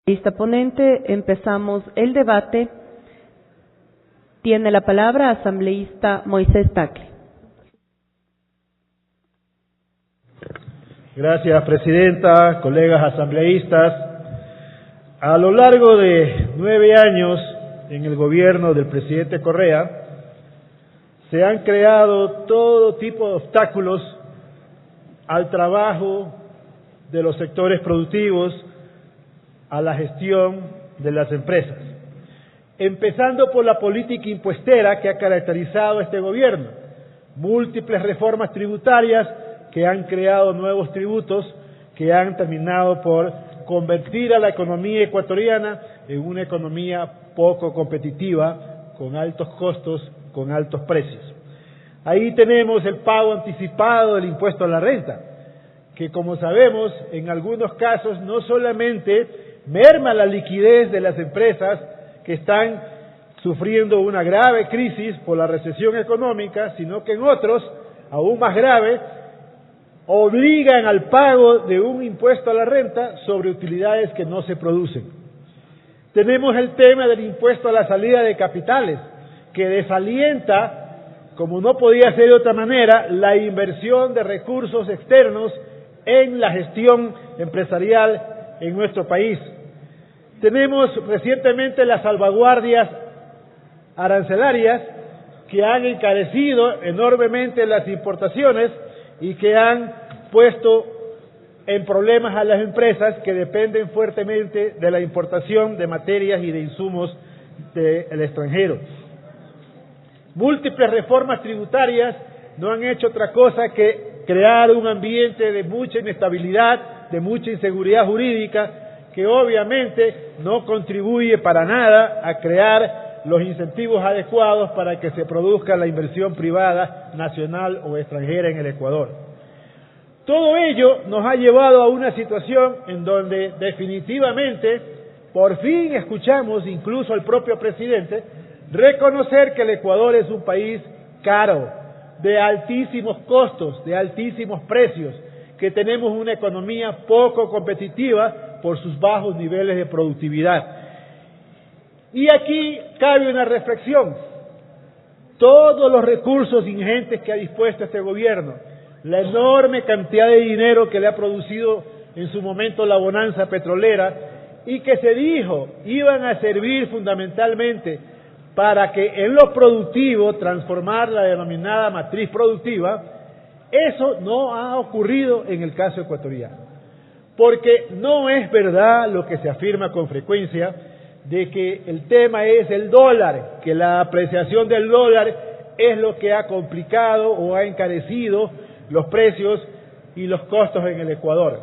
Lista ponente, empezamos el debate. Tiene la palabra asambleísta Moisés Tagle. Gracias, presidenta, colegas asambleístas. A lo largo de 9 años en el gobierno del presidente Correa, se han creado todo tipo de obstáculos al trabajo de los sectores productivos, a la gestión de las empresas, empezando por la política impuestera que ha caracterizado este gobierno, múltiples reformas tributarias que han creado nuevos tributos que han terminado por convertir a la economía ecuatoriana en una economía poco competitiva, con altos costos, con altos precios. Ahí tenemos el pago anticipado del impuesto a la renta, que como sabemos, en algunos casos no solamente merma la liquidez de las empresas que están sufriendo una grave crisis por la recesión económica, sino que en otros, aún más grave, obligan al pago de un impuesto a la renta sobre utilidades que no se producen. Tenemos el tema del impuesto a la salida de capitales, que desalienta, como no podía ser de otra manera, la inversión de recursos externos en la gestión empresarial en nuestro país. Tenemos recientemente las salvaguardias arancelarias que han encarecido enormemente las importaciones y que han puesto en problemas a las empresas que dependen fuertemente de la importación de materias y de insumos del extranjero. Múltiples reformas tributarias no han hecho otra cosa que crear un ambiente de mucha inestabilidad, de mucha inseguridad jurídica, que obviamente no contribuye para nada a crear los incentivos adecuados para que se produzca la inversión privada, nacional o extranjera en el Ecuador. Todo ello nos ha llevado a una situación en donde definitivamente, por fin escuchamos incluso al propio presidente reconocer que el Ecuador es un país caro, de altísimos costos, de altísimos precios, que tenemos una economía poco competitiva por sus bajos niveles de productividad. Y aquí cabe una reflexión. Todos los recursos ingentes que ha dispuesto este gobierno, la enorme cantidad de dinero que le ha producido en su momento la bonanza petrolera y que se dijo iban a servir fundamentalmente para que en lo productivo transformar la denominada matriz productiva, eso no ha ocurrido en el caso ecuatoriano. Porque no es verdad lo que se afirma con frecuencia de que el tema es el dólar, que la apreciación del dólar es lo que ha complicado o ha encarecido los precios y los costos en el Ecuador.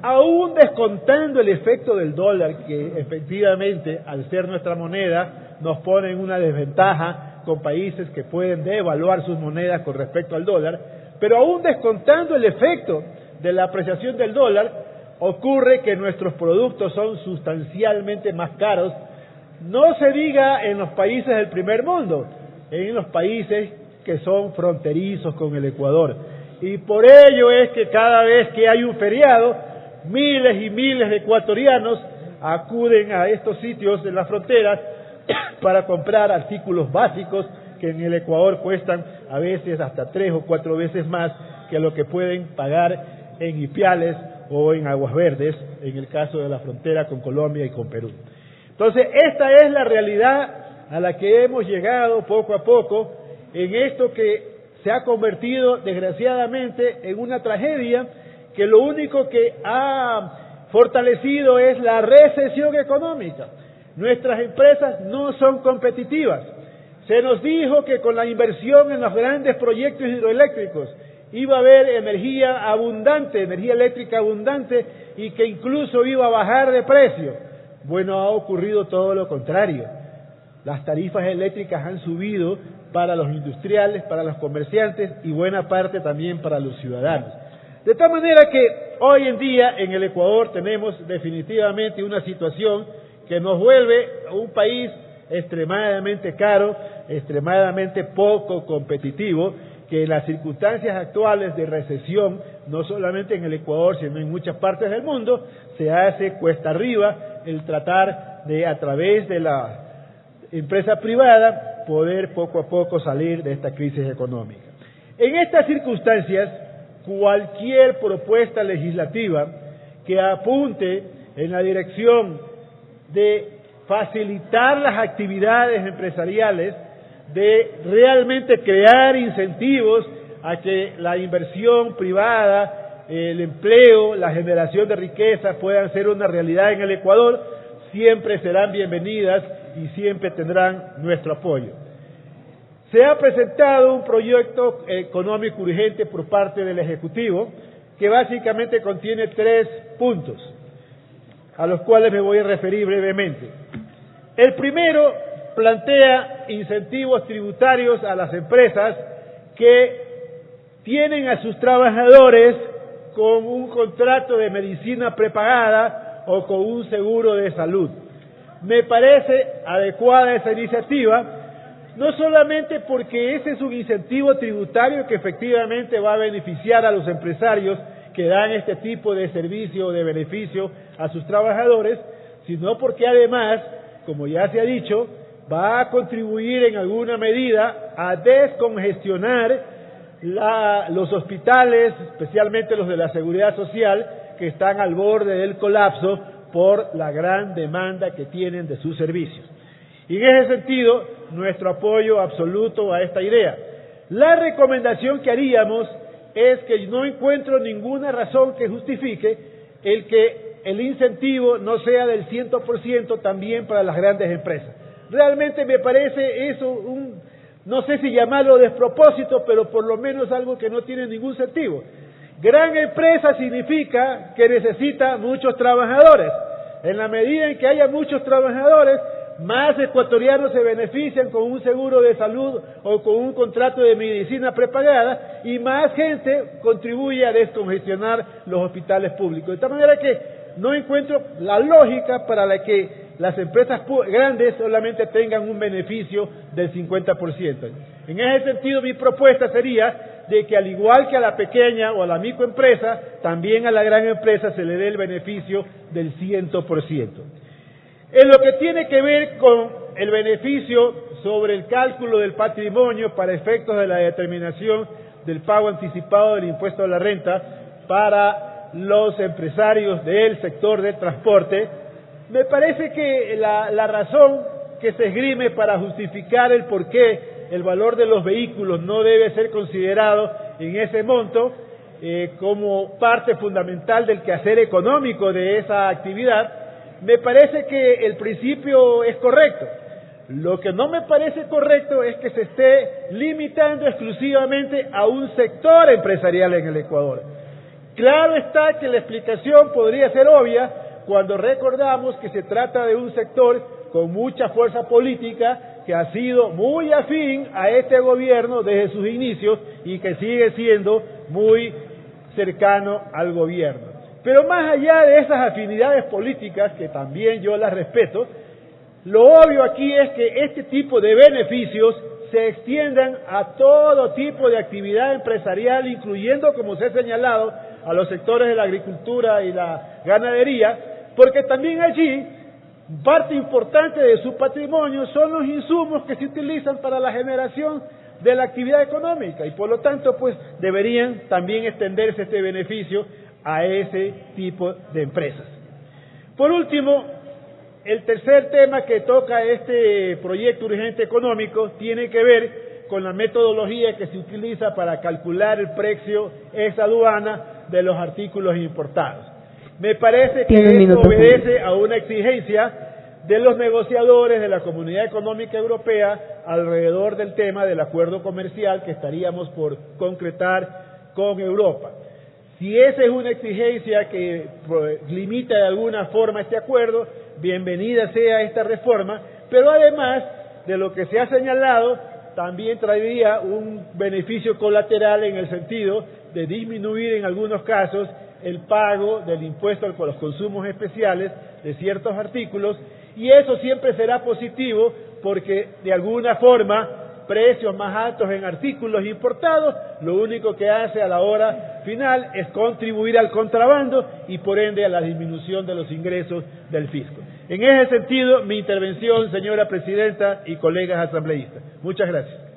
Aún descontando el efecto del dólar, que efectivamente al ser nuestra moneda nos pone en una desventaja con países que pueden devaluar sus monedas con respecto al dólar, pero aún descontando el efecto de la apreciación del dólar, ocurre que nuestros productos son sustancialmente más caros, no se diga en los países del primer mundo, en los países que son fronterizos con el Ecuador. Y por ello es que cada vez que hay un feriado, miles y miles de ecuatorianos acuden a estos sitios de las fronteras para comprar artículos básicos que en el Ecuador cuestan a veces hasta 3 o 4 veces más que lo que pueden pagar en Ipiales o en Aguas Verdes, en el caso de la frontera con Colombia y con Perú. Entonces, esta es la realidad a la que hemos llegado poco a poco en esto que se ha convertido, desgraciadamente, en una tragedia que lo único que ha fortalecido es la recesión económica. Nuestras empresas no son competitivas. Se nos dijo que con la inversión en los grandes proyectos hidroeléctricos iba a haber energía abundante, energía eléctrica abundante y que incluso iba a bajar de precio. Bueno, ha ocurrido todo lo contrario. Las tarifas eléctricas han subido para los industriales, para los comerciantes y buena parte también para los ciudadanos. De tal manera que hoy en día en el Ecuador tenemos definitivamente una situación que nos vuelve un país extremadamente caro, extremadamente poco competitivo, que en las circunstancias actuales de recesión, no solamente en el Ecuador, sino en muchas partes del mundo, se hace cuesta arriba el tratar de, a través de la empresa privada, poder poco a poco salir de esta crisis económica. En estas circunstancias, cualquier propuesta legislativa que apunte en la dirección de facilitar las actividades empresariales, de realmente crear incentivos a que la inversión privada, el empleo, la generación de riqueza puedan ser una realidad en el Ecuador, siempre serán bienvenidas y siempre tendrán nuestro apoyo. Se ha presentado un proyecto económico urgente por parte del Ejecutivo que básicamente contiene 3 puntos, a los cuales me voy a referir brevemente. El primero plantea incentivos tributarios a las empresas que tienen a sus trabajadores con un contrato de medicina prepagada o con un seguro de salud. Me parece adecuada esa iniciativa, no solamente porque ese es un incentivo tributario que efectivamente va a beneficiar a los empresarios que dan este tipo de servicio o de beneficio a sus trabajadores, sino porque además, como ya se ha dicho, va a contribuir en alguna medida a descongestionar los hospitales, especialmente los de la Seguridad Social, que están al borde del colapso por la gran demanda que tienen de sus servicios. Y en ese sentido, nuestro apoyo absoluto a esta idea. La recomendación que haríamos es que no encuentro ninguna razón que justifique el que el incentivo no sea del 100% también para las grandes empresas. Realmente me parece eso no sé si llamarlo despropósito, pero por lo menos algo que no tiene ningún sentido. Gran empresa significa que necesita muchos trabajadores. En la medida en que haya muchos trabajadores, más ecuatorianos se benefician con un seguro de salud o con un contrato de medicina prepagada y más gente contribuye a descongestionar los hospitales públicos. De tal manera que no encuentro la lógica para la que las empresas grandes solamente tengan un beneficio del 50%. En ese sentido, mi propuesta sería de que al igual que a la pequeña o a la microempresa, también a la gran empresa se le dé el beneficio del 100%. En lo que tiene que ver con el beneficio sobre el cálculo del patrimonio para efectos de la determinación del pago anticipado del impuesto a la renta para los empresarios del sector del transporte, me parece que la razón que se esgrime para justificar el por qué el valor de los vehículos no debe ser considerado en ese monto como parte fundamental del quehacer económico de esa actividad, me parece que el principio es correcto. Lo que no me parece correcto es que se esté limitando exclusivamente a un sector empresarial en el Ecuador. Claro está que la explicación podría ser obvia cuando recordamos que se trata de un sector con mucha fuerza política que ha sido muy afín a este gobierno desde sus inicios y que sigue siendo muy cercano al gobierno. Pero más allá de esas afinidades políticas, que también yo las respeto, lo obvio aquí es que este tipo de beneficios se extiendan a todo tipo de actividad empresarial, incluyendo, como se ha señalado, a los sectores de la agricultura y la ganadería, porque también allí parte importante de su patrimonio son los insumos que se utilizan para la generación de la actividad económica y por lo tanto pues deberían también extenderse este beneficio a ese tipo de empresas. Por último, el tercer tema que toca este proyecto urgente económico tiene que ver con la metodología que se utiliza para calcular el precio ex aduana de los artículos importados. Me parece que esto obedece a una exigencia de los negociadores de la Comunidad Económica Europea alrededor del tema del acuerdo comercial que estaríamos por concretar con Europa. Si esa es una exigencia que limita de alguna forma este acuerdo, bienvenida sea esta reforma, pero además de lo que se ha señalado, también traería un beneficio colateral en el sentido de disminuir en algunos casos el pago del impuesto a los consumos especiales de ciertos artículos, y eso siempre será positivo porque de alguna forma precios más altos en artículos importados, lo único que hace a la hora final es contribuir al contrabando y por ende a la disminución de los ingresos del fisco. En ese sentido, mi intervención, señora presidenta y colegas asambleístas. Muchas gracias.